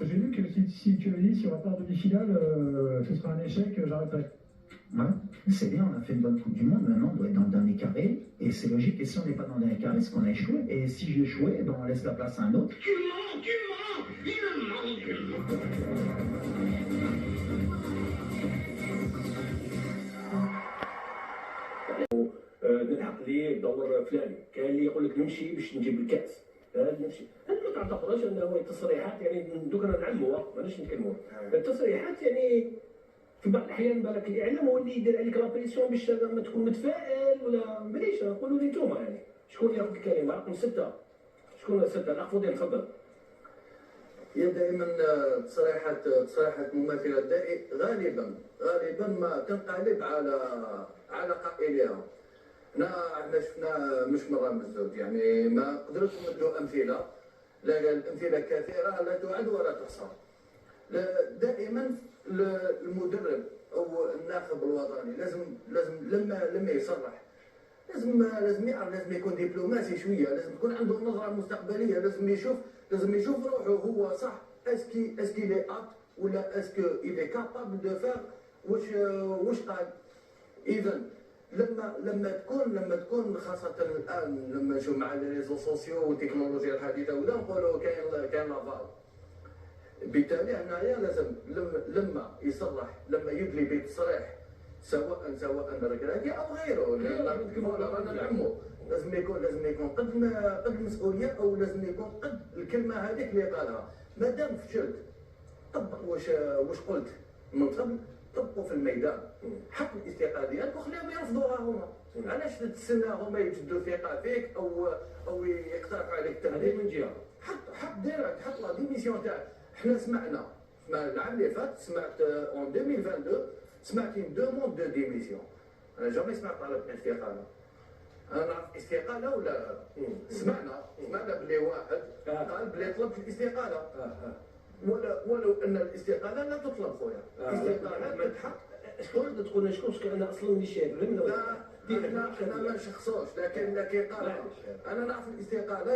J'ai lu que si tu avais dit si on va pas en demi-finale, ce sera un échec, j'arrêterai. Ouais, c'est bien, on a fait une bonne Coupe du Monde, maintenant on doit être dans le dernier carré, et c'est logique, et si on n'est pas dans le dernier carré, c'est qu'on a échoué, et si j'ai échoué, ben on laisse la place à un autre. Tu mens, il ment, tu mens. نلحق ليه دور فلاني، كاين اللي يقول لك نمشي باش نجيب الكاس، نمشي. انا ما تعتقدش انه تصريحات يعني دوكا نعلموها ماناش نتكلموا. التصريحات يعني في بعض الاحيان بالك الاعلام هو اللي يدير عليك لابريسيون باش ما تكون متفائل ولا مانيش. قولوا لي انتوما يعني شكون ياخذ الكلمه رقم 6؟ شكون 6؟ الاخ فضيل تفضل. هي دائما تصريحات مماثله غالبا ما تنقلب على قائلها. احنا شفنا مش مره من الزوج، يعني ما قدرت نمدوا امثله، الامثله كثيره لا تعد ولا تحصى. دائما المدرب او الناخب الوطني لازم لما يصرح لازم يعرف، لازم يكون دبلوماسي شويه، لازم تكون عنده نظره مستقبليه، لازم يشوف روحه هو صح اسكي لي اب ولا اسكو الي كابابل دو فير واش قال. اذا لما تكون خاصه الان لما نشوف مع لي ريزو سوسيو والتكنولوجيا الحديثه ولا نقولوا كاين لافال، بالتالي هنايا لازم لما يصرح، لما يدلي بتصريح سواء ركراكي او غيره رانا نعمو، لازم يكون قد المسؤوليه، او لازم يكون قد الكلمه هذيك اللي قالها. ما دام فشلت طبق واش قلت من قبل، طبقوا في الميدان، حط الاستقاليات وخليهم يرفضوها هما. علاش تستنى هما يجدوا ثقه فيك او يقترحوا عليك التهديد من جهه؟ حط ديريكت، حط لا ديميسيون تاعك. احنا سمعنا العام اللي فات، سمعت اون 2022 سمعت une demande de démission. انا جامي سمعت طلب الاستقاله. انا نعرف استقاله ولا لا؟ سمعنا بلي واحد قال بلي طلبت الاستقاله، ولو ان الاستقاله لا تطلب خويا. الاستقاله تتحق. شكون تقول شكون انا اصلا مانيش شايف. لا احنا ما نشخصوش، لكن قال انا نعرف الاستقاله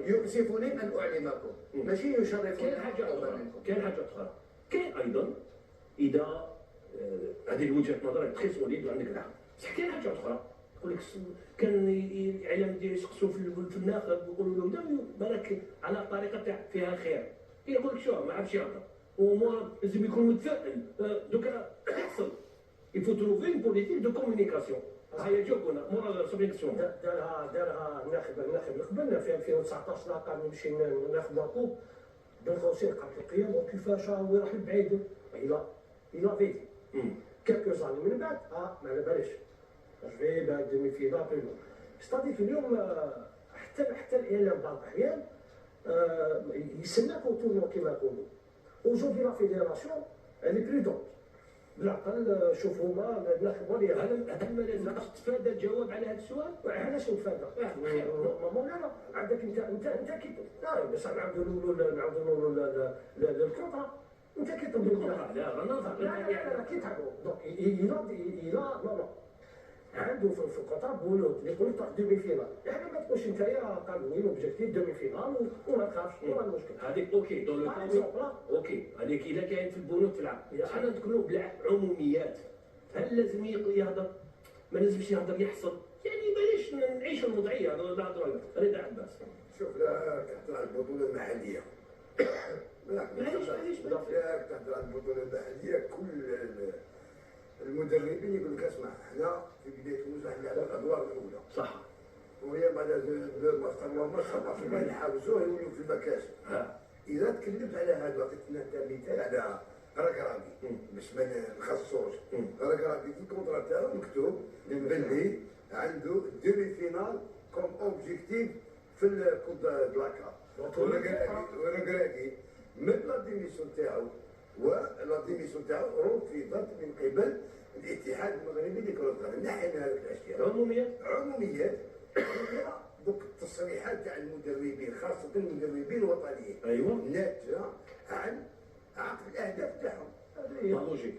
يؤسفني ان اعلمكم، ماشي يشرفني. كاين حاجه اخرى، كاين ايضا اذا هذه وجهه نظرك تخي سوليد وعندك الحق، بصح كاين حاجه اخرى يقول لك كان الاعلام ديالو يسقسوا في الناخب ويقولوا له بالك على طريقه تاع فيها خير، يقول لك شو ما عرفش يهضر وما لازم يكون متفائل. دوكا يحصل يفو تروفي اون بوليتيك دو كومونيكاسيون. هيا جاوبونا مورا سوبيكسيون. دارها الناخب القبل في 2019 لقى نمشي ناخذ لاكوب بن قوسين قبل القيام وكيفاش هو راح لبعيد. إلا فيدي كالكو زاني من بعد ما على باليش جوي بعد دومي فينال بلو. ستاديك اليوم حتى الاعلام بعض الاحيان يسناك وتورنو كيما يقولوا. اوجودي لا فيديراسيون اللي بريدونت بالعقل. شوف هما الناخب هل ما لازم تتفادى الجواب على هذا السؤال؟ علاش نتفادى؟ مولانا عندك انت كي لا باش نعاودوا نقولوا الكونطرا. انت كي تنظر لا كي تعرفوا دونك إلا عنده في القطار بولود اللي يقول لك دومي فينال، يعني ما تقولش انت قانوني اوبجيكتيف دومي فينال وما تخافش ولا المشكل. هذيك اوكي دون لو اوكي هذيك اذا كاين في البنود تلعب. حنا نتكلموا بالعموميات، هل لازم يهضر؟ ما لازمش يهضر يحصل؟ يعني بلاش نعيش الوضعيه. نهضروا رضا عباس. شوف لا تهضر على البطوله المحليه. معليش تهضر على البطوله المحليه، كل المدربين يقول لك اسمع احنا في بدايه الموسم احنا على الادوار الاولى صح، وهي بعد ما صبر ما يحاولوه يولوا في المكاسب. اذا تكلمت على هذا عطيتنا مثال على ركراكي باش ما نخصوش. ركراكي في الكونترا تاعو مكتوب باللي عنده دومي فينال كوم اوبجيكتيف في الكود بلاكا. وركراكي من لا ديميسيون تاعو ولا ديميسيون تاعو رفضت من قبل الاتحاد المغربي لكرة القدم. نحن هذه الاشياء عموميات. دوك التصريحات تاع المدربين خاصه المدربين الوطنيين ناتجه عن عقد الاهداف تاعهم. لوجيك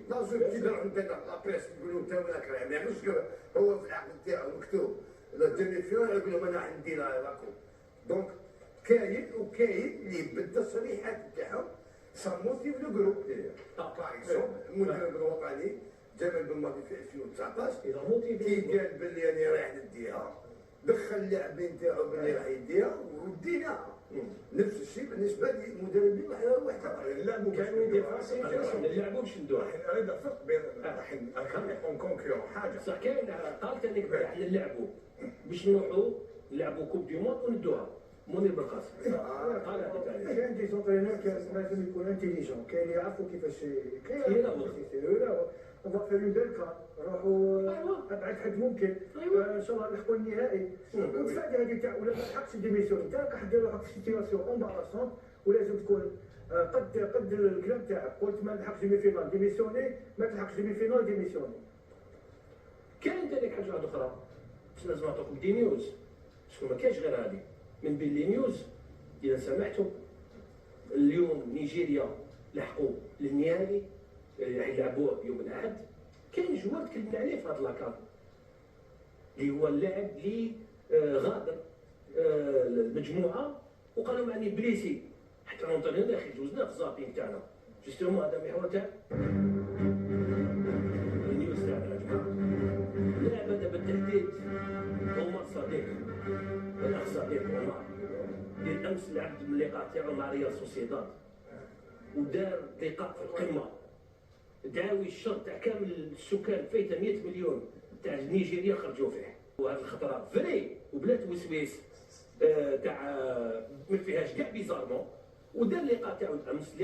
كيديروا عندنا لا بريس يقولوا انت ولا كلام، يعني مش هو في العقد تاعو مكتوب لا ديمي فينال يقول لهم انا عندي لاكو. دونك كاين اللي بالتصريحات تاعهم سا موتيف لو جروب. باغ اكزومبل المدرب الوطني جمال بن ماضي في 2019 كي قال باللي راني رايح نديها دخل اللاعبين تاعو باللي راح يديها وديناها. نفس الشيء بالنسبه للمدربين واحد نلعبوا كانوا ديفونسيف نلعبوا باش ندوها. هذا الفرق بين راح اون كونكورون حاجه صح. كاين قال ثاني كبير احنا نلعبوا باش نروحوا نلعبوا كوب دي موند وندوها. منير بالقاسم قال هذا ثاني. كاين دي زونترينور لازم يكون انتيليجون، كاين اللي يعرفوا كيفاش كاين on va faire une belle carte نروحوا ابعد حد ممكن ان شاء الله نلحقوا النهائي. وتفادي هذه تاع ولا ما تلحقش ديميسيون انت راك دير روحك في سيتياسيون امباراسون ولازم تكون قد الكلام تاعك. قلت ما نلحقش ديمي فينال ديميسيوني، ما تلحقش ديمي فينال ديميسيوني. كاين ثاني حاجه واحده اخرى باش لازم نعطيكم دي نيوز، شكون ما كاينش غير هذه من بين لي نيوز. اذا سمحتوا اليوم نيجيريا لحقوا للنهائي يلعبوه يوم الاحد. كاين جوار تكلمنا عليه في هذا لاكار اللي هو اللاعب اللي غادر المجموعه وقالوا معني بليسي حتى لونطونيور يا اخي جوزنا في الزابين تاعنا جوستومون. هذا محور تاع النيوز تاعنا يا جماعه. اللاعب هذا بالتحديد عمر صديق، الاخ صديق عمر ديال امس لعب اللقاء تاعو مع ريال سوسيداد ودار لقاء في القمه. دعاوي الشر تاع كامل السكان فايته 100 مليون تاع نيجيريا خرجوا فيه. وهذه الخطره فري وبلا توسويس تاع ما فيهاش كاع بيزارمون. ودار اللقاء تاعو الامس.